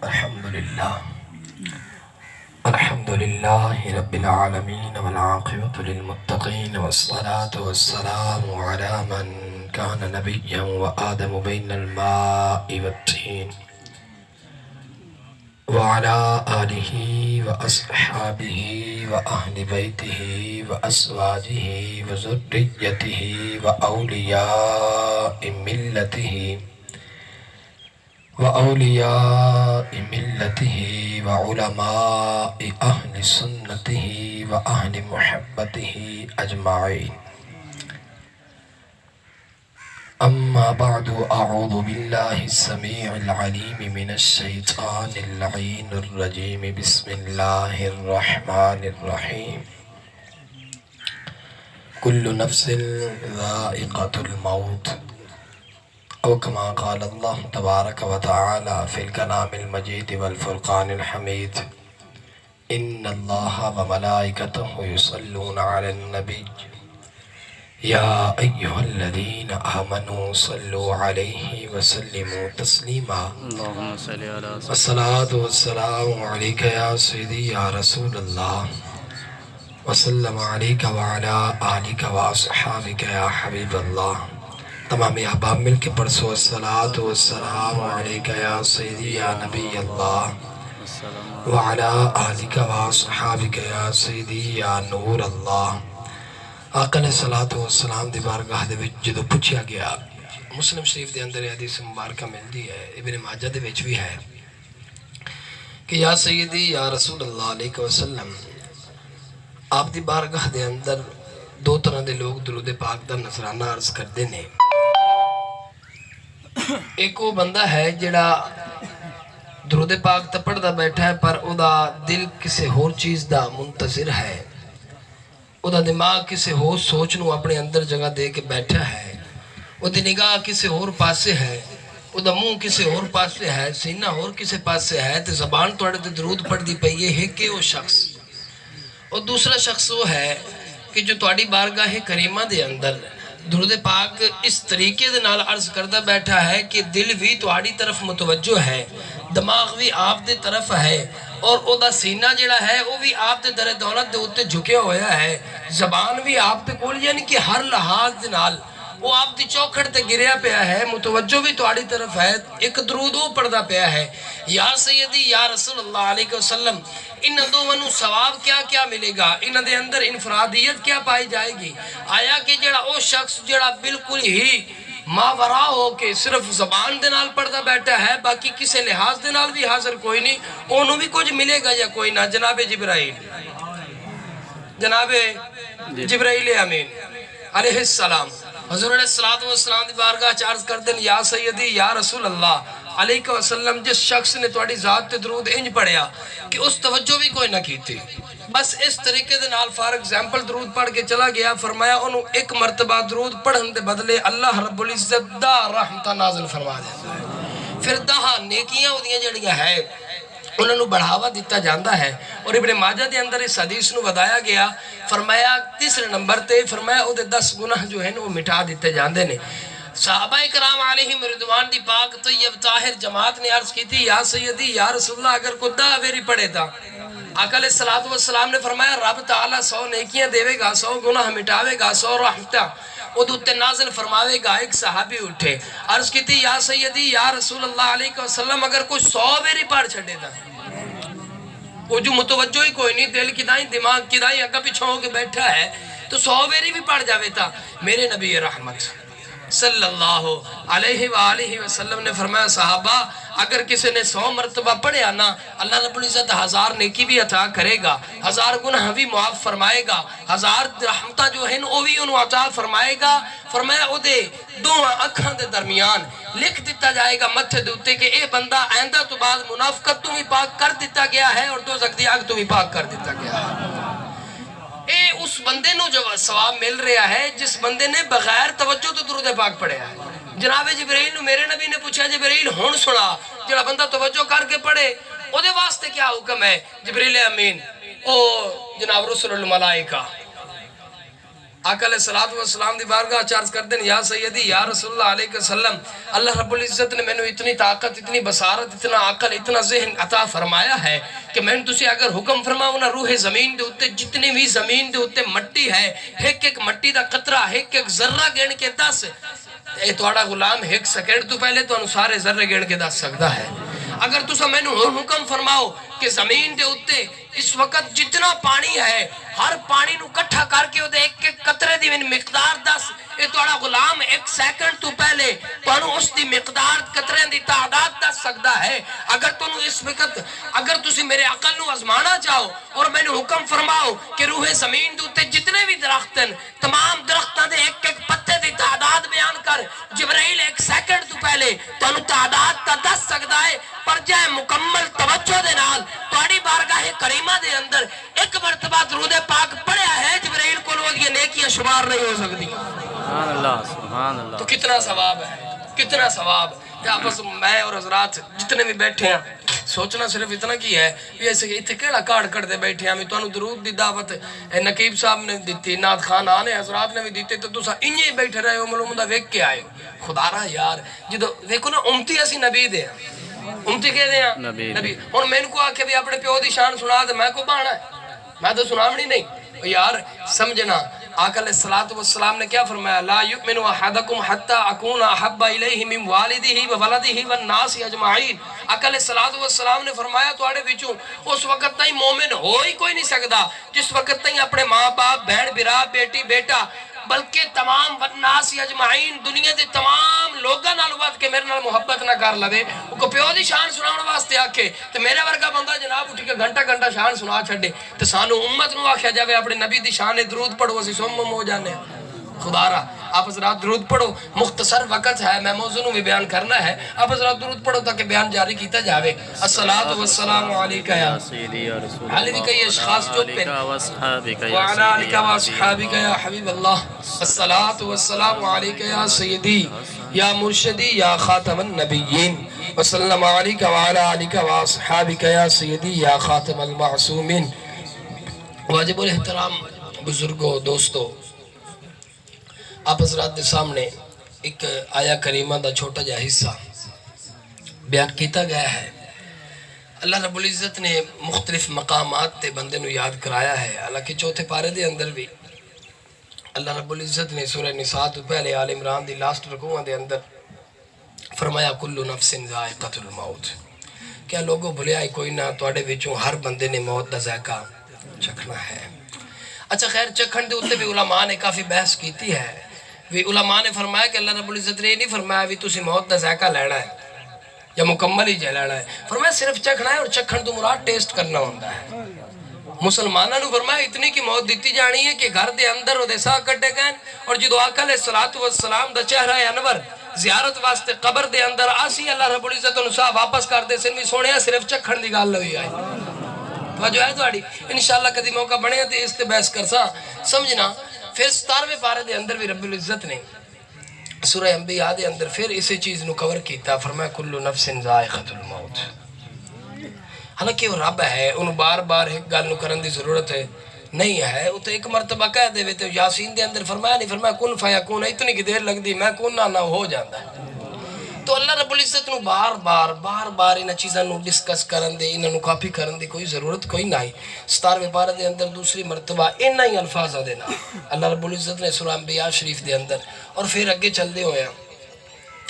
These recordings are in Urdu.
الحمد لله رب العالمين والعاقبة للمتقين والصلاة والسلام على من كان نبيا وآدم بين الماء والطين وعلى آله وأصحابه وأهل بيته وأزواجه وذريته وأولياء ملته وعلماء أهل سنته وأهل محبته أجمعين. أما بعد، أعوذ بالله السميع العليم من الشيطان اللعين الرجيم. بسم الله الرحمن الرحيم. كل نفس ذائقة الموت، أو كما قال الله تبارك وتعالى في الكلام المجيد والفرقان الحميد: إن الله وملائكته يصلون على النبي يا أيها الذين آمنوا صلوا عليه وسلموا تسليما. اللهم صل على سيدنا والصلاة والسلام عليك يا سيدي يا رسول الله، وسلم عليك وعلى آلك وأصحابك يا حبيب الله. تمام احباب مل کے پرسو الصلاة والسلام علیکہ یا سیدی یا نبی اللہ، وعلا آلک واصحابک یا سیدی یا نور اللہ. آقا علیہ الصلاة والسلام دی بارگاہ دے وچ جدو پوچھیا گیا، مسلم شریف دے اندر حدیث مبارکہ ملدی ہے، ابن ماجہ دے وچ بھی ہے کہ یا سیدی یا رسول اللہ علیہ وسلم، آپ دی بارگاہ دے اندر دو طرح دے لوگ درود پاک دا نذرانہ عرض کر دینے. ایک وہ بندہ ہے جڑا درود پاک تا پڑھدا بیٹھا ہے پر او دا دل کسے ہور چیز دا منتظر ہے، او دا دماغ کسے ہور سوچ نو اپنے اندر جگہ دے کے بیٹھا ہے، او دی نگاہ کسے ہور پاسے ہے، او دا منہ کسے ہور پاسے ہے، سینہ ہور کسے پاسے ہے، تے زبان توڑے تے درود پڑھ دی پئی ہے کہ وہ شخص. اور دوسرا شخص وہ ہے کہ جو تواڈی بارگاہ کریمہ دے اندر درود پاک اس طریقے دے نال عرض کردہ بیٹھا ہے کہ دل بھی تواڈی طرف متوجہ ہے، دماغ بھی آپ دے طرف ہے، اور او دا سینہ جڑا ہے وہ بھی آپ دے در دولت دے اوتے جھکیا ہویا ہے، زبان بھی آپ دے کول، یعنی کہ ہر لحاظ دے نال وہ آپ دی چوکھڑ تے گریا پیا ہے، متوجہ بھی تواڈی طرف ہے. ایک درود وہ پڑھدا پیا ہے: یا سیدی یا رسول اللہ علیہ وسلم. ان دونوں ثواب کیا کیا ملے گا، ان دے اندر انفرادیت کیا پائی جائے گی؟ آیا کہ جڑا او شخص جڑا بالکل ہی ماورا ہو کے صرف زبان دے نال پڑھدا بیٹھا ہے، باقی کسے لحاظ دے نال بھی حاضر کوئی نہیں، انہوں بھی کچھ ملے گا یا کوئی نہ؟ جناب جبرائیل امین علیہ السلام حضور علیہ السلام دی بارگاہ چارج کر دیں: یا سیدی یا رسول اللہ علیہ وسلم. جس شخص نے تواڈی ذات تے درود انج پڑھیا کہ اس توجہ بھی کوئی نہ کیتی، بس اس طریقے دے نال فار ایگزامپل درود پڑھ کے چلا گیا، فرمایا انہوں ایک مرتبہ درود پڑھن دے بدلے اللہ رب العزت دا رحمتہ نازل فرما دے، پھر دہا نیکیاں ہوندیاں جڑیاں ہے انہوں نے بڑھاوا دیتا جاندہ ہے. اور ابن ماجہ دے اندر اس حدیث نو بدایا گیا، فرمایا تیسرے نمبر تے فرمایا او دے 10 گناہ جو ہیں وہ مٹا دیتے جاندے نے. صحابہ کرام علیہم رضوان دی پاک طیب طاہر جماعت نے عرض کی تھی: یا سیدی یا رسول اللہ اگر کوئی 10 ویری پڑھے تھا. آقا علیہ السلام نے فرمایا رب تعالیٰ 100 نیکیاں دے گا، 100 گناہ مٹاوے گا، 100 رحمتہ وہ دوتے نازل فرماوے گا. ایک صحابی اٹھے، عرض کی تھی: یا سیدی یا رسول اللہ علیہ وسلم اگر کوئی 100 ویری پڑھ چھڑے تھا، وہ جو متوجہ ہی کوئی نہیں، دل کدائیں دماغ کدائیں اگا پیچھے ہو کے بیٹھا ہے، تو 100 ویری بھی پڑھ جاوے تھا. میرے نبی رحمت صلی اللہ علیہ وآلہ وسلم نے فرمایا: صحابہ اگر کسی نے 100 مرتبہ پڑھیا نا، اللہ رب العزت 1000 نیکی بھی عطا کرے گا، 1000 گناہ بھی معاف فرمائے گا، 1000 رحمتہ جو ہیں وہ بھی انہوں عطا فرمائے گا. فرمایا او دے دو اکھاں دے درمیان لکھ دیتا جائے گا متھے دوتے کہ اے بندہ آئندہ تو بعد منافقت تو بھی پاک کر دیتا گیا ہے اور دوزخ دی آگ تو بھی پاک کر دیتا گیا ہے. اے اس بندے نو جو ثواب مل رہا ہے جس بندے نے بغیر توجہ تو درود پاک پڑھے ہے. جناب جبرائیل نو میرے نبی نے پوچھا: جبرائیل ہون سنا جڑا بندہ توجہ کر کے پڑھے او دے واسطے کیا حکم ہے؟ جبرائیل امین او جناب رسول الملائکہ آقا علیہ الصلوۃ والسلام دی بارگاہ چارج کر دیں یا سیدی یا رسول اللہ علیہ وسلم اللہ رب العزت نے میں نے اتنی طاقت اتنی بصارت اتنا عقل اتنا ذہن عطا فرمایا ہے کہ میں نے تسی اگر حکم فرماؤں نا روح زمین دے اتے جتنی بھی زمین دے اتے مٹی ہے ایک ایک مٹی دا قطرہ ایک ایک ذرہ گن کے دس اے توڑا غلام ایک سیکنڈ تو پہلے تو سارے ذرے گن کے دس سکتا ہے اگر تسا میں نے حکم فرماؤ کہ زمین دے اتے اس وقت جتنا پانی ہے ہر پانی نو کٹھا کر کے دے ایک ایک قطرے دی مقدار دس اے توڑا غلام ایک سیکنڈ تو پہلے تو اس دی مقدار قطرے دی تعداد دس سکتا ہے اگر تو اس وقت اگر تسی میرے عقل نو ازمانا چاہو اور میں نے حکم فرماؤ کہ روح زمین دے اتے جتنے بھی درخت ہیں تمام درختوں دے ایک ایک پتے دی تعداد بیان کر جبرائیل ایک سیکنڈ تو پہلے تو تعداد تا دس سکتا ہے پر جائے مکمل توجہ دے نال توڑی بارگاہ کریمہ دے اندر ایک مرتبہ درود پاک پڑھیا ہے جبرائیل کو لوگ یہ نیکیاں شمار نہیں ہو سکتی سبحان اللہ سبحان اللہ تو کتنا ثواب ہے کتنا ثواب کیا بس میں اور حضرات جتنے بھی بیٹھے ہیں سوچنا صرف اتنا کی ہے یہ ایسے کہ اتنے کیڑا کارڈ کر دے بیٹھے ہیں تو درود دی دعوت نقیب صاحب نے دیتی نات خان آنے حضرات نے بھی دیتے تو تسا انہیں بیٹھے رہے ہو ملو مندہ ویک کے آئے ہو خدا رہا یار جدو دیکھو نا امتی ایسی نبی دے امتی کہہ دے ہیں نبی اور میں ان کو آکے بھی اپنے پیو دی شان سنا دے میں کو بانا ہے میں تو سنامنی نہیں یار سمجھنا آقا علیہ السلام نے کیا فرمایا لا یؤمن احدکم حتی اکون احب الیہ من والدہ وولدہ والناس اجمعین آقا علیہ السلام نے فرمایا تو آڑے بچوں اس وقت تائیں مومن ہو ہی کوئی نہیں سکتا جس وقت تائیں اپنے ماں باپ بہن برا بیٹی بیٹا بلکہ تمام والناس اجمعین دنیا دے تمام لوگاں نال وقت کے میرے نال محبت نہ کر لے وہ پیو دی شان سناؤن واسطے آکے تو میرے ورگا بندہ جناب اٹھ کے گھنٹہ شان سنا چھڑے تو سانو امت نو آکھیا جاوے اپنے نبی دی شان درود پڑھو اسی سوم ہو جانے خدا را آپ حضرات درود پڑھو مختصر وقت ہے میں موضوع بھی بیان کرنا ہے آپ حضرات درود پڑھو تاکہ بیان جاری کیتا جاوے الصلاة والسلام علیکہ یا سیدی یا رسول اللہ علی بھی کئی اشخاص جو پہ وعلا علیکہ واصحابکہ یا حبیب اللہ الصلاة والسلام علیکہ یا سیدی یا مرشدی یا خاتم النبیین وسلم علیکہ وعلا علیکہ واصحابکہ یا سیدی یا خاتم المعصومین واجب الاحترام بزرگوں دوستوں آپ حضرات دے سامنے ایک آیا کریمہ دا چھوٹا جا حصہ بیان کیتا گیا ہے اللہ رب العزت نے مختلف مقامات تے بندے نو یاد کرایا ہے حالانکہ چوتھے پارے دے اندر بھی اللہ رب العزت نے سورہ نساء تو پہلے آل عمران دی لاسٹ رکوع دے اندر فرمایا کل نفس ذائقۃ الموت کیا لوگوں بھلیا کوئی نہ تواڈے وچوں ہر بندے نے موت دا ذائقہ چکھنا ہے اچھا خیر چکھن دے اوتے بھی علماء نے کافی بحث کیتی ہے بھی علماء نے فرمایا کہ اللہ رب العزت نے نہیں فرمایا بھی تسی موت دا ذائقہ لینا ہے یا مکمل ہی جے لینا ہے فرمایا صرف چکھنا ہے اور چکھن تو مراد ٹیسٹ کرنا ہوتا ہے مسلمانوں نے فرمایا اتنی کی موت دیتی جانی ہے کہ گھر دے اندر وہ دے ساہ کٹے گئے اور جدو آقا علیہ السلام دا چہرہ انور زیارت واسطے قبر دے اندر آسی اللہ رب العزت انہوں ساہ واپس کر دے سن بھی سوڑے صرف چکھن دی گال لوئی آئی توجہ ہے توڑی انشاءاللہ کدی موقع بنے تھے اس تے بحث کر سا سمجھنا پھر 17ویں پارے دے اندر بھی رب العزت نے سورہ انبیاء دے اندر پھر اسی چیز نو کور کیتا فرمایا کل نفس ذائقۃ الموت حالانکہ وہ رب ہے انہوں بار بار ایک گل نو کرن دی ضرورت ہے نہیں ہے وہ تو ایک مرتبہ کہہ دے تو یاسین دے اندر فرمایا نہیں فرمایا کن فیکون اتنی کی دیر لگ دی میں کن نہ ہو جاندہ ہے تو اللہ رب العزت نو بار بار انہاں چیزاں نو ڈسکس کرن دے انہاں نو کاپی کرن دی کوئی ضرورت کوئی نہیں 17ویں پارے دے اندر دوسری مرتبہ انہاں ہی الفاظ دینا اللہ رب العزت نے سورہ انبیاء شریف دے اندر اور پھر اگے چل دے ہویا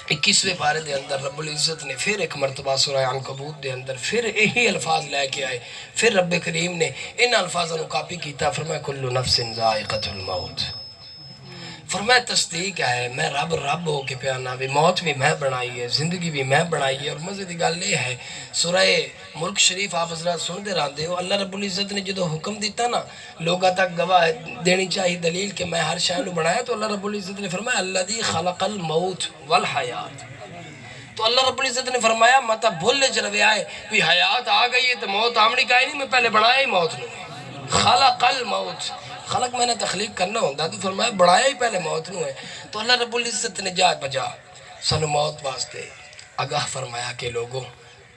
21ویں پارے دے اندر رب العزت نے پھر ایک مرتبہ سورہ عنکبوت دے اندر پھر یہی الفاظ لے کے آئے پھر رب کریم نے ان الفاظوں نو کاپی کیتا فرمایا کل نفس ذائقۃ الموت فرمایا تصدیق ہے میں رب ہو کے پیانا بھی موت بھی میں بنائی ہے زندگی بھی میں بنائی ہے اور مزے دی گل یہ ہے سورہ ملک شریف آپ حضرات سن دے رہتے ہو اللہ رب العزت نے جدو حکم دیتا نا لوگاں تک گواہ دینی چاہیے دلیل کہ میں ہر شے نو بنایا تو اللہ رب العزت نے فرمایا الذی خلق الموت والحیات تو اللہ رب العزت نے فرمایا متا بھولے چلوے آئے بھی حیات آ گئی ہے تو موت آمنی کا ہی نہیں میں پہلے بنایا ہی موت نو خلق الموت خلق میں نے تخلیق کرنا ہوتا تو فرمایا بڑھایا ہی پہلے موت نو ہے تو اللہ رب العزت نے جا بجا سنو موت واسطے آگاہ فرمایا کہ لوگوں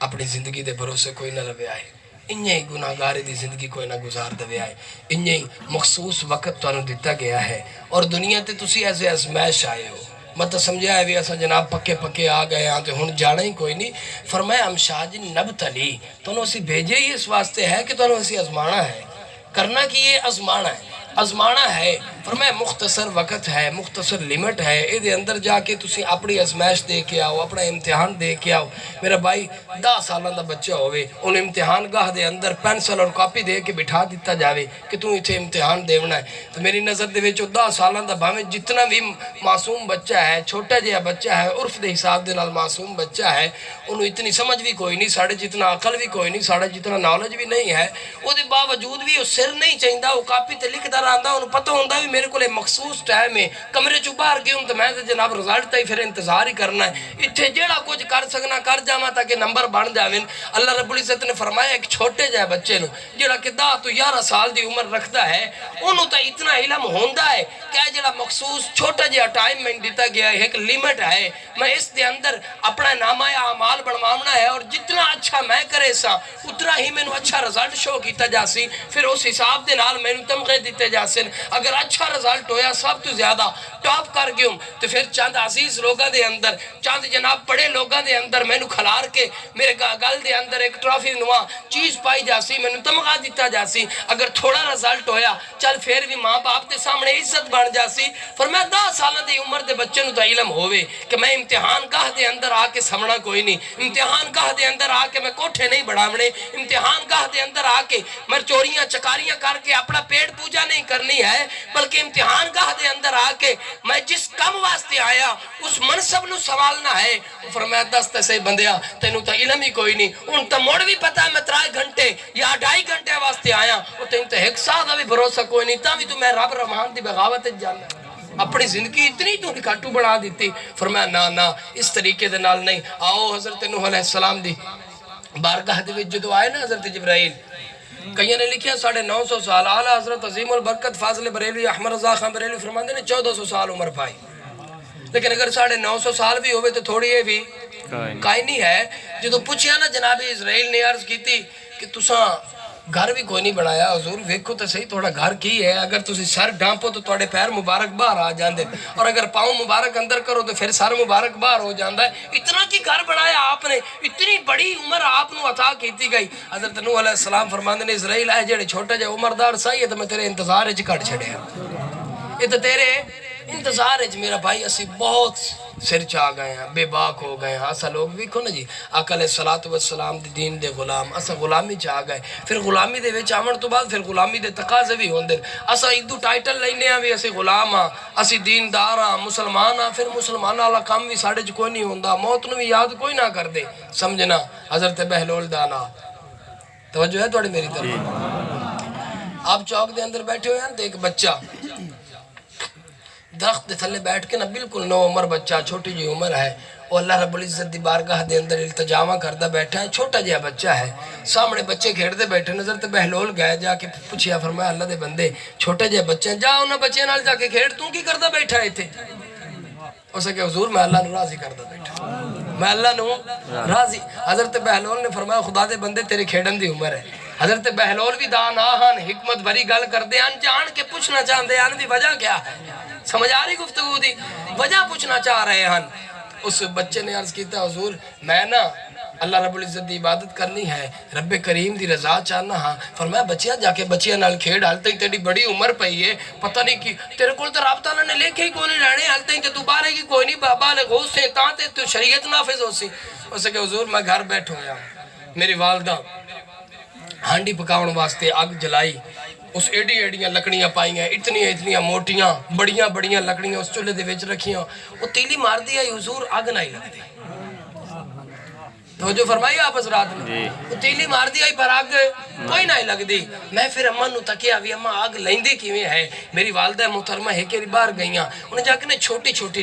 اپنی زندگی دے بھروسے کوئی نہ روے آئے انہیں گناہگاری دی زندگی کوئی نہ گزار دے آئے انہیں مخصوص وقت تو دتا گیا ہے اور دنیا تے تسی ایسے ازمائش آئے ہو مطلب سمجھا ہے بھی ایسا جناب پکے پکے آ گئے ہاں تو ہن جانا ہی کوئی نہیں فرمایا امشاج نبتلی تو انہوں اسی بھیجے ہی اس واسطے ہے کہ تو انہوں اسی ازمانا ہے کرنا کہ یہ ازمانا ہے فرمایا مختصر وقت ہے مختصر لیمٹ ہے اے دے اندر جا کے تسی اپنی ازمائش دے کے آؤ اپنا امتحان دے کے آؤ میرا بھائی 10 سالوں دا بچہ ہوئے ان امتحان گاہ دے اندر پینسل اور کاپی دے کے بٹھا دیتا جاوے کہ تو اتھے امتحان دیونا ہے تو میری نظر دے وچو 10 سالوں دا بھاویں جتنا بھی معصوم بچہ ہے چھوٹا جہا بچہ ہے عرف دے حساب دے نال معصوم بچہ ہے انہوں اتنی سمجھ بھی کوئی نہیں ساڑھے جتنا عقل بھی کوئی نہیں ساڑھے جتنا نالج بھی نہیں ہے وہ دے باوجود بھی وہ سر نہیں چاہیندہ وہ کاپی تے لکھ در آندہ انہوں پتہ ہوندہ بھی میرے کو لے مخصوص ٹائم ہے کمرے چو باہر گئے ہوں تو میں جناب رزالٹ تائی پھر انتظار ہی کرنا ہے اتھے جیڑا کچھ کر سکنا کر جاما تاکہ نمبر بڑھ جاویں اللہ رب العزت نے فرمایا ایک چھوٹے جائے بچے نو جیڑا کہ 10 تو 11 سال دی عمر رکھتا ہے انہوں تا اتنا علم ہوندہ ہے کہ جیڑا مخصوص چھوٹا جہا ٹائم میں دیتا گیا ہے ایک لیمٹ ہے میں اس دے اندر اپنا نامہ اعمال بنوانا ہے اور جتنا اچھا میں کرے سا اتنا ہی میں نو اچھا رزالٹ شو کیتا جاسی پھر اس حساب دے نال میں نو تمغے دیتے جاسن اگر اچھا رزالٹ ہویا سب تو زیادہ ٹاپ کر گیوں تو پھر چاند عزیز لوگاں دے اندر چاند جناب پڑے لوگاں دے اندر میں نو کھلار کے میرے گل دے اندر ایک ٹرافی نوا چیز پائی جاسی میں نو تمغہ دیتا جاسی اگر تھوڑا رزالٹ ہویا چل پھر بھی ماں باپ دے سامنے عزت بن جاسی فرمایا 10 سالہ دے عمر دے بچے نو تا علم ہوئے کہ میں امتحان گاہ دے اندر آکے سمنا کوئی نہیں امتحان گاہ دے اندر آکے میں کوٹھے نہیں بڑھامنے امتحان گاہ دے اندر آکے میں چوریاں چکاریاں کر کے اپنا پیٹ پوجا نہیں کرنی ہے بلکہ امتحان گاہ دے اندر آکے میں جس کم واسطے آیا اس منصب نو سوالنا ہے فرمایا 10 سے بندیا تینو تا علم ہی کوئی نہیں ان تا موڑ بھی پتا ہے میں 3 گھنٹے یا 2.5 گھنٹے واسطے آیا اور تینو تا ایک ساتھ بھی بھروسہ کوئی نہیں تا بھی تو میں رب رحمان دی بغاوت جاننا اپنی زندگی اتنی تو نکھاٹو بڑھا دیتی فرمایا نا اس طریقے دے نال نہیں آؤ حضرت نوح علیہ السلام دی بارگاہ دے وچ جدو آئے نا حضرت جبرائیل کئیوں نے لکھیا 950 سال اعلیٰ حضرت عظیم البرکت فاضل بریلوی احمد رضا خان بریلوی فرماندے نے 1400 سال عمر پائی لیکن اگر 950 سال بھی ہوئے تو تھوڑی یہ بھی کائی نہیں ہے جدو پوچھیا نا جناب اسرائیل نے عرض کی تھی کہ تساں گھر بھی کوئی نہیں بنایا حضور ویکھو تو صحیح تھوڑا گھر کی ہے اگر تسی سر ڈانپو تو توڑے پیر مبارک باہر آ جاندے اور اگر پاؤں مبارک اندر کرو تو پھر سر مبارک باہر ہو جاندہ ہے اتنا کی گھر بنایا آپ نے اتنی بڑی عمر آپ نو عطا کیتی گئی حضرت نوح علیہ السلام فرماندے نے اسرائیل آئے جڑے چھوٹا جے عمردار سائی ہے تو میں تیرے انتظار اچھ کٹ چھڑے یہ تو تیرے انتظار ہے میرا بھائی اسی بہت سر چاہ گئے ہیں بے باک ہو گئے ہیں اسا لوگ بھی کھو نا جی آقا علیہ السلام دی دین دے غلام اسا غلامی چاہ گئے پھر غلامی دے وچ آمن تو بعد پھر غلامی دے تقاضے بھی ہوندے اسا ادو ٹائٹل لینے ہیں بھی اسی غلام ہاں اسی دیندار ہاں مسلمان ہاں پھر مسلمان والا کام بھی ساڑھے چ کوئی نہیں ہوندا موت نو بھی یاد کوئی نہ کر دے سمجھنا حضرت بہلول دانا توجہ ہے توڑی میری طرف آپ چوک دے اندر بیٹھے ہوئے ہیں تو ایک بچہ درخت دے تھلے بیٹھ کے نا بالکل نو عمر بچہ چھوٹی جی عمر ہے وہ اللہ رب العزت دی بارگاہ دے اندر التجامہ کردہ بیٹھا ہے چھوٹا جہا بچہ ہے سامنے بچے کھیڑ دے بیٹھے نظر تے بہلول گئے جا کے پوچھیا فرمایا اللہ دے بندے چھوٹے جہا بچے جا انہاں بچے نال جا کے کھیڑ تو کی کردہ بیٹھا ہے تھے اسے کہ حضور میں اللہ نو راضی کردہ بیٹھا میں اللہ نو راضی حضرت بہلول نے فرمایا خدا دے بندے تیرے کھیڑن دی عمر ہے حضرت بہلول بھی دان آہن حکمت بھری گل کر دے ان جان کے پوچھنا چاہتے ہیں بھی وجہ کیا ہے سمجھ آ رہی گفتگو دی وجہ پوچھنا چاہ رہے ہیں اس بچے نے عرض کیتا حضور میں نا اللہ رب العزت دی عبادت کرنی ہے رب کریم دی رضا چاہنا ہاں فرمایا بچیاں جا کے بچیاں نال کھیڑ حالتے ہی تیری بڑی عمر پئی ہے پتہ نہیں کی تیرے کول تو رب تعالیٰ نے لے کے ہی کوئی نہیں رہنے حالتے ہی تو بارے کی کوئی نہیں بابا لے غوث سے تانتے تو شریعت نافذ ہو سی اسے کہ حضور میں گھر بیٹھ ہویا میری والدہ ہانڈی پکاؤن واسطے آگ جلائی اس ایڈیاں لکڑیاں پائی ہیں اتنیاں موٹیاں بڑیاں لکڑیاں اس چولہے دے وچ رکھیاں وہ تیلی مار دیا حضور آگ نہیں لگ دی توجہ فرمائی آپ حضرات نے وہ تیلی مار دیا پر آگ کوئی نہیں لگ دی میں پھر اماں نو تکیا بھی اماں آگ لیندی کیویں ہے میری والدہ محترمہ ہے کہ باہر گئیاں انہیں جا کے چھوٹی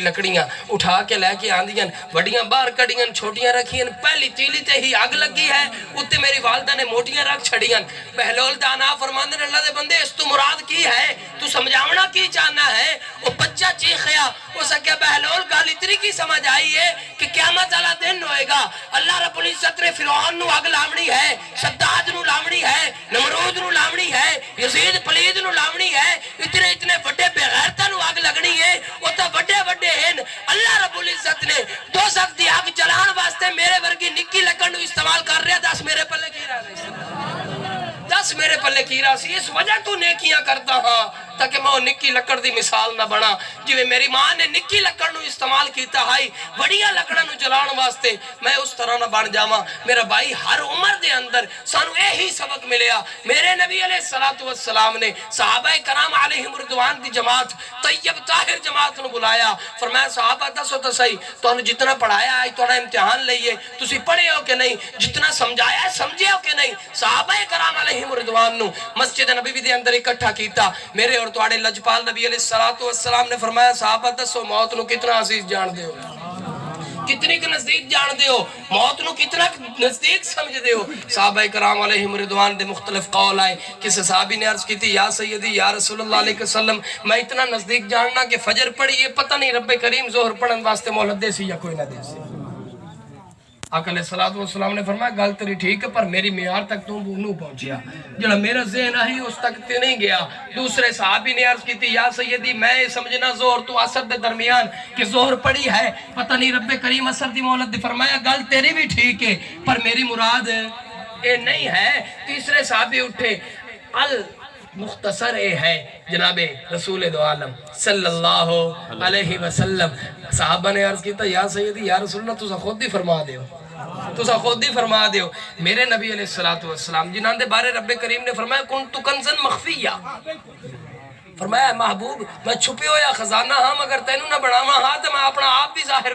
لکڑیاں اٹھا کے لے کے آندیاں بڑیاں باہر کڑیاں چھوٹیاں رکھیاں پہلی تیلی تے ہی آگ لگی ہے اتے میری والدہ نے موٹیاں رکھ چھڑیاں بہلول دانا فرماندے اللہ دے بندے اس تو مراد کی ہے تو سمجھاونا کی چاہنا ہے وہ بچہ چیخیا اس کیا بہلول گل اتنی کی سمجھ آئی ہے کہ قیامت والا دن ہوئے گا اللہ رب العزت نے فرعون نو اگ لاونی ہے شداد نو لاونی ہے نمرود نو لاونی ہے یزید پلید نو لاونی ہے اتنے بڑے بے غیرتاں نو اگ لگنی ہے وہ تو بڑے بڑے ہیں اللہ رب العزت نے دوزخ دی اگ جلان واسطے میرے ورگی نکی لکڑ نو استعمال کر رہا دس میرے پلے کی رہا دس میرے پلے کی رہا سی اس وجہ تو نیکیاں کرتا ہاں تاکہ میں نکی لکڑ دی مثال نہ بنا جو میری ماں نے نکی لکڑ نو استعمال کیتا ہائی بڑیا لکڑ نو جلان واسطے میں اس طرح نہ بن جاواں میرا بھائی ہر عمر دے اندر سانو یہی سبق ملیا میرے نبی علیہ السلام نے صحابہ کرام علیہم رضوان دی جماعت طیب طاہر جماعت نو بلایا فرمایا صحابہ دسو تو صحیح تو جتنا پڑھایا ہے تھوڑا امتحان لئیے تسی پڑھے ہو کہ نہیں جتنا سمجھایا ہے سمجھے ہو کہ نہیں صحابہ کرام علیہم رضوان نو مسجد نبی دے اندر اکٹھا کیتا میرے اور توڑے لجپال نبی علیہ السلام نے فرمایا صحابہ دسو موت نو کتنا عزیز جان دے ہو کتنی کے نزدیک جان دے ہو موت نو کتنا نزدیک سمجھ دے ہو صحابہ کرام علیہم رضوان دے مختلف قول آئے کسی صحابی نے عرض کی تھی یا سیدی یا رسول اللہ علیہ وسلم میں اتنا نزدیک جاننا کہ فجر پڑھی یہ پتہ نہیں رب کریم ظہر پڑھن واسطے مہلت دے سی یا کوئی نہ دے سی آقا علیہ السلام نے فرمایا گل تیری ٹھیک ہے پر میری معیار تک تو نو پہنچیا جڑا میرا ذہن ہے اس تک تے نہیں گیا دوسرے صحابی نے عرض کی تھی یا سیدی میں سمجھنا زہر تو عصر دے درمیان کہ زہر پڑی ہے پتہ نہیں رب کریم عصر دی مہلت دی فرمایا گل تیری بھی ٹھیک ہے پر میری مراد اے نہیں ہے تیسرے صحابی اٹھے مختصر اے ہے جناب رسول دو عالم صلی اللہ علیہ وسلم صحابہ نے عرض کیتا یا سیدی یا رسول اللہ تُسا خود ہی فرما دے ہو تُسا خود ہی فرما دے ہو میرے نبی علیہ السلام جنہاں دے بارے رب کریم نے فرمایا کنتو کنزن مخفیہ فرمایا محبوب میں چھپے ہو یا خزانہ ہاں مگر تینوں نہ بڑھاواں ہاں تو میں اپنا آپ بھی ظاہر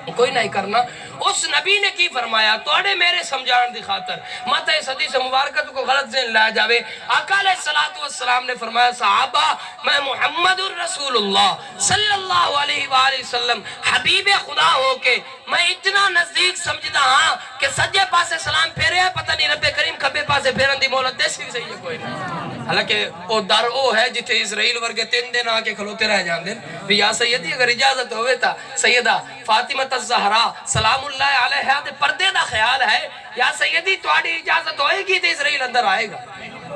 کوئی نہیں کرنا اس نبی نے کی فرمایا توڑے میرے سمجھان دی خاطر مت اس حدیث مبارکہ تو کو غلط ذہن لا جاوے آقا علیہ السلام نے فرمایا صحابہ میں محمد الرسول اللہ صلی اللہ علیہ وآلہ وسلم حبیب خدا ہو کے میں اتنا نزدیک سمجھتا ہاں کہ سجے پاسے سلام پھیرے ہے پتہ نہیں رب کریم کھبے پاسے پھیرن دی مولت دے سی صحیح ہے کوئی نہیں حالانکہ وہ در او ہے جتے اسرائیل ورگے 3 دن آکے کھلوتے رہ جان دن بھی یا سیدی اگر اجازت ہوئے تا سیدہ فاطمہ الزہرا سلام اللہ علیہ دے پردے دا خیال ہے یا سیدی تواڈی اجازت ہوئے گی تے اسرائیل اندر آئے گا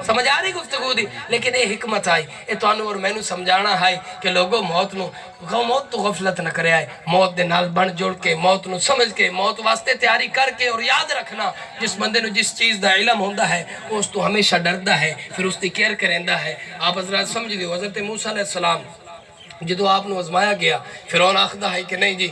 سمجھ آ رہی گفتگو دی لیکن یہ حکمت آئی یہ توانو اور میں نو سمجھانا ہے کہ لوگوں موت تو غفلت نہ کرے آئے موت دے نال بن جوڑ کے موت نو سمجھ کے موت واسطے تیاری کر کے اور یاد رکھنا جس بندے نو جس چیز دا علم ہوندہ ہے اس تو ہمیشہ ڈردہ ہے پھر اس دی کیئر کرندہ ہے آپ حضرات سمجھ دیو حضرت موسیٰ علیہ السلام جدو آپ نے ازمایا گیا فرعون آخدہ ہے کہ نہیں جی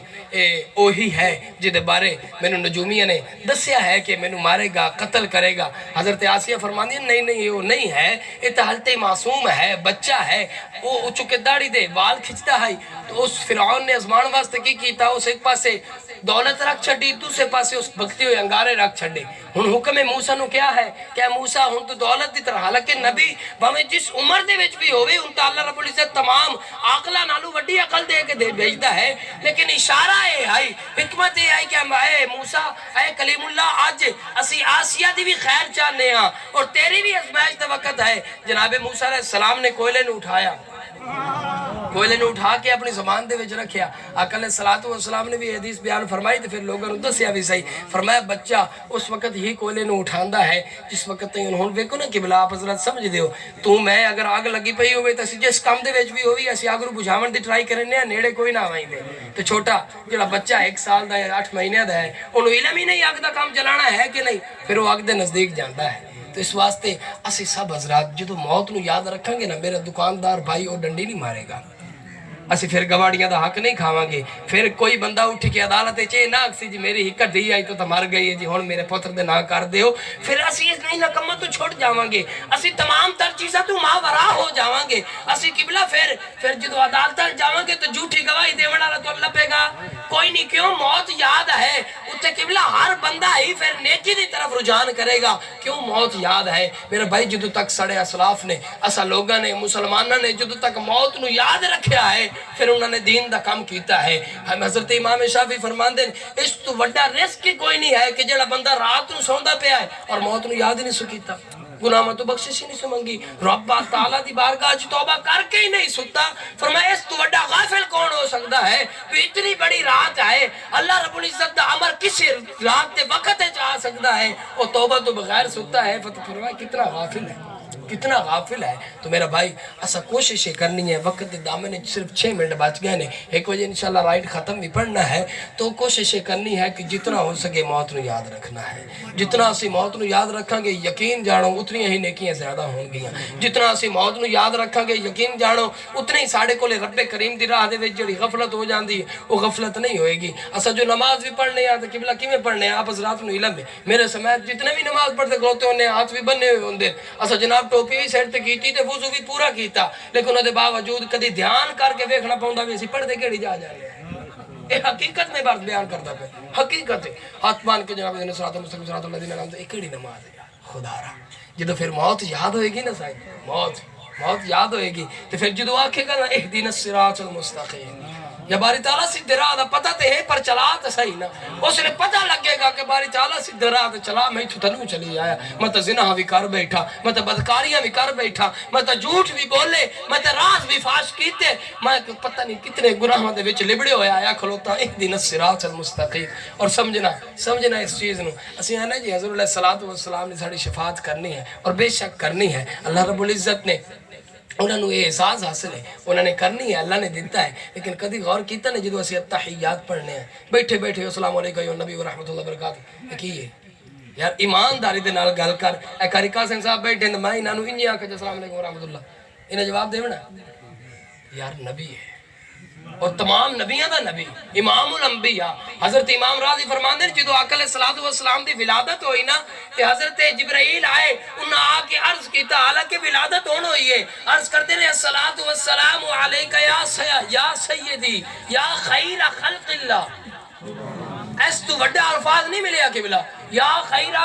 اوہی ہے جدے بارے میں نے نجومیہ نے دسیا ہے کہ میں نے مارے گا قتل کرے گا حضرت آسیہ فرمانی نہیں وہ نہیں ہے یہ تو حالت معصوم ہے بچہ ہے وہ چکے داڑی دے وال کھچتا ہے تو اس فرعون نے ازمان واسطے کی کیتا اس ایک پاسے دولت رکھ چھڑی دوسرے پاسے اس بھکتی ہوئے انگارے رکھ چھڑے ہن حکم موسیٰ نو کیا ہے کہ موسیٰ ہن تو دولت دی طرح حالانکہ نبی باویں جس عمر دے وچ بھی ہوئے ان تا اللہ رب العزت تمام عقلہ نالو وڈی عقل دے کے دے بھیجدا ہے لیکن اشارہ ہے حکمت ہے کہ اے موسیٰ اے کلیم اللہ آج اسی آسیہ دی بھی خیر چاہنے ہاں اور تیری بھی ازمائش دا وقت ہے جناب موسیٰ علیہ السلام نے کوئلے نے اٹھایا کوئلے نے اٹھا کے اپنی زبان دے وچ رکھیا آقا علیہ السلام نے بھی حدیث بیان فرمائی تو پھر لوگوں نے دسیا بھی صحیح فرمایا بچہ اس وقت ہی کوئلے نے اٹھاندہ ہے جس وقت تھی انہوں نے کہ بلا آپ حضرت سمجھ دیو تو میں اگر آگ لگی پئی ہوئے تو جس کام دے وچ بھی ہوئی اسی آگ رو بجھاون دی ٹرائی کرنے ہیں نیڑے کوئی نہ آوائیں دے تو چھوٹا جڑا بچہ 1 سال دا یا 8 مہینے دا ہے انہوں علم ہی نہیں آگ دا کام چلانا ہے کہ نہیں پھر وہ آگ دے نزدیک جاندا ہے تو اس واسطے اسی سب حضرات جدو موت نو یاد رکھیں گے نا میرا دکاندار بھائی وہ ڈنڈی نہیں مارے گا اسی پھر گواڑیاں دا حق نہیں کھاواں گے پھر کوئی بندہ اٹھ کے عدالت چے نہ اکسی جی میری ہی کٹھی آئی تو مر گئی ہے جی ہن میرے پتر دے نہ کر دیو پھر اسی اس نہیں نکمہ تو چھوڑ جاواں گے اسی تمام تر چیزاں تو ماورا ہو جاواں گے اسی قبلہ پھر جدو عدالت جاواں گے تو جھوٹی گواہی دیون والا تو اللہ پے گا کوئی نہیں کیوں موت یاد ہے اتے قبلہ ہر بندہ ہی پھر نیکی دی طرف رجحان کرے گا کیوں موت یاد ہے میرے بھائی جدو تک سڑے اسلاف نے اسا لوگاں نے مسلمانہ نے جدو تک موت نو یاد رکھیا ہے پھر انہوں نے دین دا کام کیتا ہے ہم حضرت امام شافعی فرمان دیں اس تو وڈا رزق کی کوئی نہیں ہے کہ جڑا بندہ رات نو سوندا پیا ہے اور موت نو یاد نہیں سو کیتا گناہ میں تو بخشش ہی نہیں سمنگی رب تعالیٰ دی بارگاہ جو توبہ کر کے ہی نہیں سکتا فرمایا اس تو بڑا غافل کون ہو سکتا ہے تو اتنی بڑی رات ہے اللہ رب العزت دا عمر کسی رات دے وقت چاہ سکتا ہے وہ توبہ تو بغیر سکتا ہے فرمایا کتنا غافل ہے کتنا غافل ہے تو میرا بھائی ایسا کوششیں کرنی ہے وقت دامن صرف 6 منٹ بچ گئے نے 1 بجے انشاءاللہ رائٹ ختم بھی پڑھنا ہے تو کوششیں کرنی ہے کہ جتنا ہو سکے موت نو یاد رکھنا ہے جتنا اسی موت نو یاد رکھاں گے یقین جانو اتنی ہی نیکیاں زیادہ ہون گیاں جتنا اسی موت نو یاد رکھاں گے یقین جانو اتنے ہی ساڑھے کولے رب کریم دی راہ دے وچ جڑی غفلت ہو جاندی ہے وہ غفلت نہیں ہوئے گی اسا جو نماز بھی پڑھنے ہیں تو قبلہ کیویں پڑھنے ہیں آپ حضرات نو علم ہے میرے سمیت جتنے بھی نماز پڑھتے کھلوتے ہونے ہاتھ بھی بننے ہوئے ہوندے اسا جناب ٹوپی بھی سیٹ تے کیتی تے وضو بھی پورا کیتا لیکن انہاں دے باوجود کدی دھیان کر کے ویکھنا پوندا وی اسی پڑھدے کیڑی جا رہے ہیں اے حقیقت میں بات بیان کرتا پہ حقیقت ہے ہاتھ مان کے جناب نے صراط المستقیم صراط الذین انعمت علیہم کیڑی نماز ہے خدا را جدو پھر موت یاد ہوئے گی نا صاحب موت یاد ہوئے گی تو پھر جدو آکھے گا نا اہدنا الصراط المستقیم یا باری تعالیٰ سیدھے راہ دا پتہ تے ہے پر چلا تا صحیح نا اس نے پتہ لگے گا کہ باری تعالیٰ سیدھے راہ دا چلا میں تھنوں چلی آیا میں تا زنا بھی کر بیٹھا میں تا بدکاریاں بھی کر بیٹھا میں تا جھوٹ بھی بولے میں تا راز بھی فاش کیتے میں پتہ نہیں کتنے گناہاں دے وچ لبڑے ہویا آیا کھلوتا اہدنا الصراط المستقیم اور سمجھنا اس چیز نو اسی آنا جی حضور علیہ السلام نے ساڑی شفاعت کرنی ہے اور بے شک کرنی ہے اللہ رب العزت نے انہوں نے یہ احساس حاصل ہے انہوں نے کرنی ہے اللہ نے دیتا ہے لیکن کدی غور کیتا نہیں جدو اسی التحیات پڑھنے ہیں بیٹھے السلام علیکم یا نبی ورحمت اللہ وبرکاتہ کی ہے یار ایمانداری دے نال گل کر اے کاری قاسم صاحب بیٹھے ہیں میں انہوں انجی آنکھ السلام علیکم ورحمت اللہ انہیں جواب دے نا یار نبی ہے اور تمام نبیاں دا نبی امام الانبیاء حضرت امام راضی فرماندے جدو آقا علیہ السلام دی ولادت ہوئی نا کہ حضرت جبرائیل آئے انہاں آکے عرض کیتا حالانکہ ولادت ہون ہوئی ہے عرض کرتے رہے السلام علیکہ یا سیدی یا خیر خلق اللہ اس تو وڈا الفاظ نہیں ملے آکے بلا یا خیر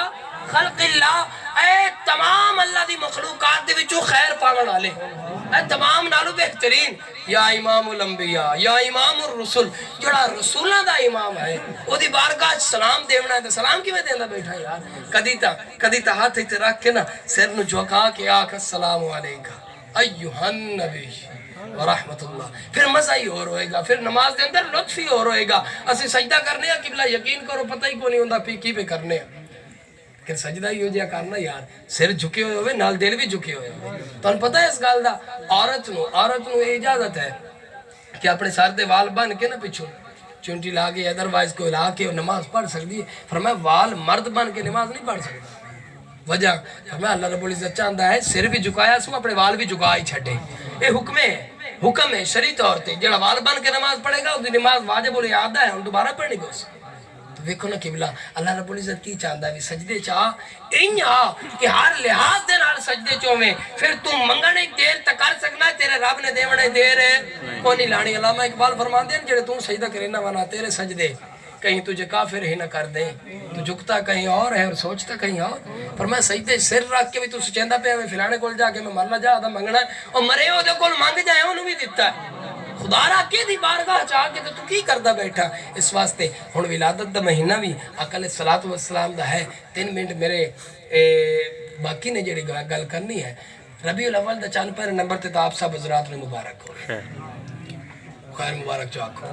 خلق اللہ اے تمام اللہ دی مخلوقات دے وچوں خیر پاون والے اے تمام نالو بہترین یا امام الانبیاء یا امام الرسل جڑا رسولاں دا امام ہے او دی بارگاہ سلام دیونا ہے تے سلام کیویں دیندا بیٹھا یار کدی تا ہاتھ تے رکھ کے نا سر نو جھکا کے آکھ السلام علیکم ایھا النبی ورحمت اللہ پھر مزہ ہی اور ہوئے گا پھر نماز دے اندر لطف ہی اور ہوئے گا اسی سجدہ کرنے ہیں قبلہ یقین کرو پتہ ہی کو نہیں ہوندا پی کی پہ کرنے ہیں کہ سجدہ ہی ہو جائے کرنا یار سر جھکے ہوئے ہوئے نال دل بھی جھکے ہوئے ہوئے تو ان پتہ ہے اس گال دا عورت نو اجازت ہے کہ اپنے سر دے وال بن کے نہ پچھو چونٹی لاگے ادروائز کوئی لا کے نماز پڑھ سکتی ہے فرمایا وال مرد بن کے نماز نہیں پڑھ سکتا وجہ فرمایا اللہ رب العزت چاہتا ہے سر بھی جھکایا سو اپنے وال بھی جھکا ہی چھٹے یہ حکم ہے شرعی طور تے جڑا وال بن کے نماز پڑھے گا اس دی نماز واجب الاعادہ ہے ہم دوبارہ پڑھنی گو ویکھو نا قبلہ اللہ رب العزت کی چاہتا ہے سجدے چاہ کہ ہر لحاظ دے نال سجدے چویں پھر تم منگنے دیر تک کر سکنا ہے تیرے رب نے دیونے دیر کونی لانی علامہ اقبال فرمان دیں جڑے تم سجدہ کرے نہ وانا تیرے سجدے کہیں تجھے کافر ہی نہ کر دیں تو جھکتا کہیں اور ہے اور سوچتا کہیں اور پر میں سجدے سر رکھ کے بھی تو سچیندہ پہ ہمیں فلانے کول جا کے میں مرنا جا آدھا منگنا ہے اور مرے ہو دے کول مانگ جائے انہوں بھی دیتا ہے خدا را کے دی بارگاہ چاہ کے تو کی کردہ بیٹھا اس واسطے ہن ولادت دا مہینہ بھی آقا علیہ السلام دا ہے 3 منٹ میرے باقی نے جڑی گل کرنی ہے ربیع الاول دا چاند پہر نمبر تے تو آپ سب حضرات نے مبارک ہو خیر مبارک جو آکھو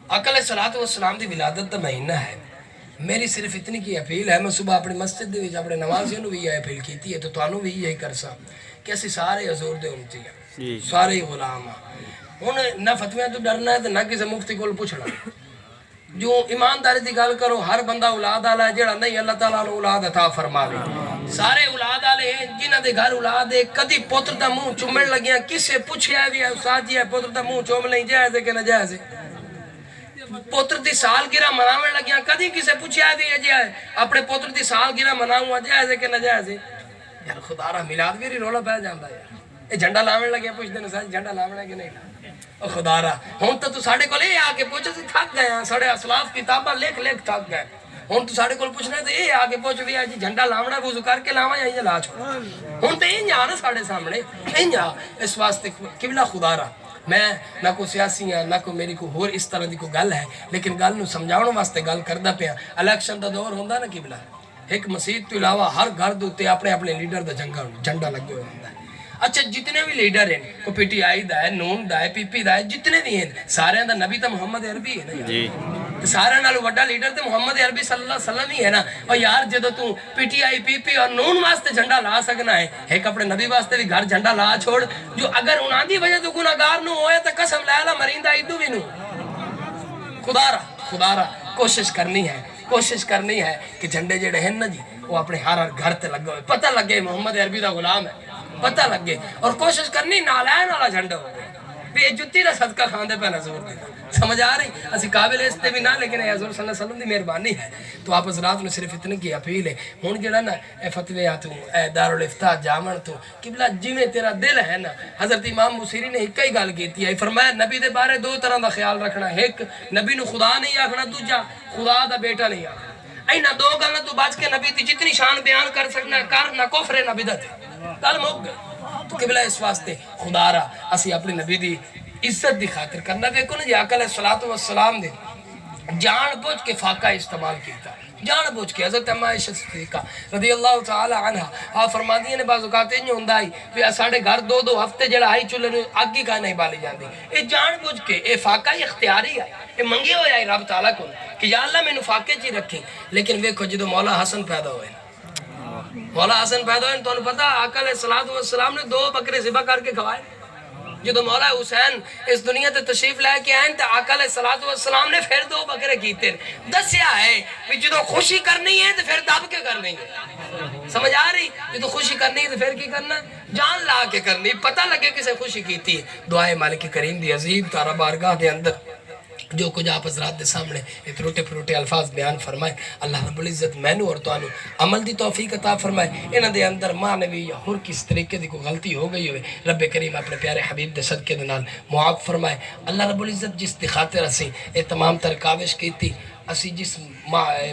آقا علیہ السلام دی ولادت دا مہینہ ہے میری صرف اتنی کی اپیل ہے میں صبح اپنی مسجد دے اپنے نمازیوں بھی یہ اپیل کیتی ہے تو توانوں بھی یہی کرسا کہ اسی سارے حضور دے امتی ہیں سارے غلام ہیں نہ فتویاں تو ڈرنا ہے تو نہ کسی مفتی کو پوچھنا جو ایمانداری دی گل کرو ہر بندہ اولاد آلا ہے جڑا نہیں اللہ تعالیٰ نے اولاد عطا فرماوے سارے اولاد آلے ہیں جنہ دے گھر اولاد ہے کدی پوتر دا منہ چومن لگیاں کسے پوچھیا بھی ہے استاد جی ہے پوتر دا منہ چوم لیں جائز ہے کہ نہ جائز ہے پوتر دی سال گرہ مناویں لگیاں کدی کسے پوچھیا بھی ہے جی اپنے پوتر دی سال گرہ مناؤں جائز ہے کہ نہ جائز ہے یار خدا را میلاد بھی رولا پہ جاندا ہے یہ جھنڈا لاویں لگے پوچھ دینا ساتھ جھنڈا لاویں لگے نہیں او خدا را ہون تو ساڑھے کو لے آکے پوچھے سے تھک گئے ہیں ساڑھے اسلاف کتابہ لکھ تھک گئے ہون تو ساڑھے کو پوچھنا ہے تو یہ آکے پوچھ بھی آجی جھنڈا لاونا وضو کر کے لاویں یا یہ لا چھوڑا ہون تو یہ آنا ساڑھے سامنے یہ اس واسطے قبلہ خدا را میں نہ کو سیاسی ہیں نہ کو میری کو ہور اس طرح دی کو گل ہے لیکن گل نو سمجھاؤں واسطے گل کردہ پیا الیکشن دا دور ہوندہ نا قبلہ ایک مسجد تو علاوہ ہر گھر دے اوتے اپنے اپنے لیڈر دا جھنڈا لگے ہوئے ہوندا ہے۔ اچھا جتنے بھی لیڈر ہیں، کو پی ٹی آئی دا ہے، نون دا ہے، پی پی دا ہے، جتنے بھی ہیں سارے دا نبی تا محمد عربی ہے نا یار۔ جی سارے نالو وڈا لیڈر تے محمد عربی صلی اللہ علیہ وسلم ہی ہے نا۔ اور یار جدو تو پی ٹی آئی، پی پی اور نون واسطے جھنڈا لا سکنا ہے، ایک اپنے نبی واسطے بھی گھر جھنڈا لا چھوڑ، جو اگر انہاں دی وجہ تو گناہگار نو ہویا تو قسم لے لا مریندا ایدو بھی نو۔ خدا را کوشش کرنی ہے کہ جھنڈے جڑے ہیں نا جی وہ اپنے ہر گھر تے لگے ہوئے، پتہ لگے محمد عربی دا غلام ہے، پتہ لگے، اور کوشش کرنی نالائن والا جھنڈا ہو گئے بھی جتی دا صدقہ کھاندے پہ نظور دے۔ سمجھ آ رہی؟ اسی قابل اس تے بھی نہ، لیکن حضور صلی اللہ علیہ وسلم دی مہربانی ہے۔ تو آپ حضرات نے صرف اتنے کی اپیل ہے، ہون جڑا نا اے فتوی تو اے دارالفتاح جامن تو قبلہ جویں تیرا دل ہے نا، حضرت امام بصیری نے ایک ہی گل کیتی ہے، فرمایا نبی دے بارے دو طرح دا خیال رکھنا، ایک نبی نو خدا نہیں آکھنا، دوجا خدا دا بیٹا نہیں آکھنا۔ اینا دو گلاں تو بچ کے نبی دی جتنی شان بیان کر سکنا ہے کر، نہ کفر نہ بدعت، گل مک گئی۔ تو قبلہ اس واسطے خدا را اسی اپنے نبی دی عزت دی خاطر کرنا، دیکھو نا جی آقا علیہ الصلوۃ والسلام نے جان بوجھ کے فاقہ استعمال کیتا، جان بوجھ کے۔ حضرت اما عائشہ صدیقہ رضی اللہ تعالی عنہ آپ فرماندی نے بعض اوقات انج ہوندا ہے کہ ساڈے گھر دو ہفتے جڑا آئی چولہے نوں اگ ہی کا نہیں بالی جاندی، اے جان بوجھ کے، اے فاقہ اختیاری ہے، اے منگے ہویا ہے رب تعالیٰ کو کہ یا اللہ مینوں فاقے چ رکھی۔ لیکن ویکھو جدوں مولا حسن پیدا ہوئے، مولا حسن پیدا ہوئے تو پتہ آقا علیہ الصلوۃ والسلام نے 2 بکرے ذبح کر کے کھوائے۔ جدو مولا حسین اس دنیا تے تشریف لے کے آئیں تو آقا علیہ الصلوۃ والسلام نے پھر 2 بکرے کیتے، دسیا ہے کہ جدو خوشی کرنی ہے تو پھر دب کے کرنی ہے۔ سمجھ آ رہی؟ جدو خوشی کرنی ہے تو پھر کی کرنا؟ جان لا کے کرنی، پتہ لگے کسے خوشی کیتی ہے۔ دعائے مالک کریم دی عظیم تارا بارگاہ دے اندر جو کچھ آپ حضرات دے سامنے تروٹے پروٹے الفاظ بیان فرمائے، اللہ رب العزت مینوں اور توانوں عمل دی توفیق عطا فرمائے۔ انہاں دے اندر معنوی یا ہر کس طریقے دی کوئی غلطی ہو گئی ہوئے، رب کریم اپنے پیارے حبیب دے صدقے دے نال معاف فرمائے۔ اللہ رب العزت جس دی خاطر اسی اے تمام تر کاوش کیتی، اسی جس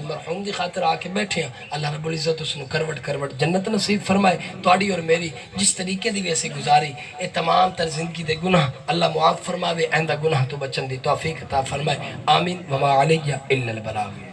مرحوم دی خاطر آ کے بیٹھے ہیں، اللہ رب العزت اس نو کروٹ جنت نصیب فرمائے۔ تواڈی اور میری جس طریقے دی ویسے گزاری اے تمام تر زندگی دے گناہ اللہ معاف فرماوے، آئندہ گناہ تو بچن دی توفیق عطا فرمائے۔ آمین وما علیہ الا البلاغ۔